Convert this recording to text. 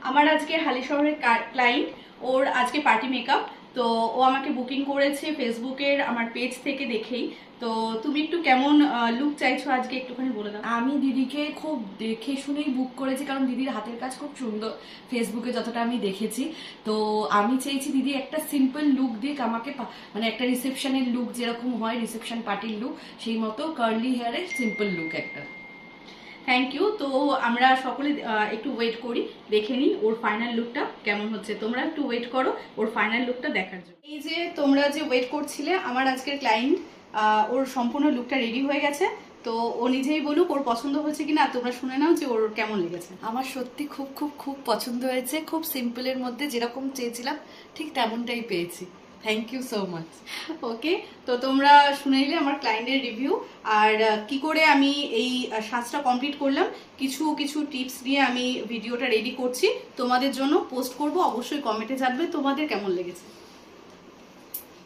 আমার আজকে হালিশহরের ক্লায়েন্ট, ওর আজকে পার্টি মেকআপ। তো ও আমাকে বুকিং করেছে ফেসবুকের আমার পেজ থেকে দেখেই। তো তুমি একটু কেমন লুক চাইছো আজকে একটুখানি বলে দাও। আমি দিদিকে খুব দেখে শুনেই বুক করেছি, কারণ দিদির হাতের কাজ খুব সুন্দর ফেসবুকে যতটা আমি দেখেছি। তো আমি চেয়েছি দিদি একটা সিম্পল লুক দিক আমাকে, মানে একটা রিসেপশনের লুক যেরকম হয়, রিসেপশন পার্টির লুক, সেই মতো কার্লি হেয়ারের সিম্পল লুক একটা। Thank you. তো আমরা সকলে একটু ওয়েট করি, দেখে নিই ওর ফাইনাল লুকটা কেমন হচ্ছে। তোমরা একটু ওয়েট করো ওর ফাইনাল লুকটা দেখার জন্য। এই যে তোমরা যে ওয়েট করছিলে, আমার আজকের ক্লায়েন্ট ওর সম্পূর্ণ লুকটা রেডি হয়ে গেছে। তো ও নিজেই বলুক ওর পছন্দ হয়েছে কিনা, তোমরা শুনে নাও যে ওর কেমন লেগেছে। আমার সত্যি খুব খুব খুব পছন্দ হয়েছে, খুব সিম্পলের মধ্যে যেরকম চেয়েছিলাম ঠিক তেমনটাই পেয়েছি। Thank you so much. Okay, তো তোমরা শুনে নিলে আমার ক্লায়েন্টের রিভিউ। আর কি করে আমি এই সাজটা কমপ্লিট করলাম, কিছু কিছু টিপস নিয়ে আমি ভিডিওটা রেডি করছি, তোমাদের জন্য পোস্ট করব। অবশ্যই কমেন্টে জানবে তোমাদের কেমন লেগেছে।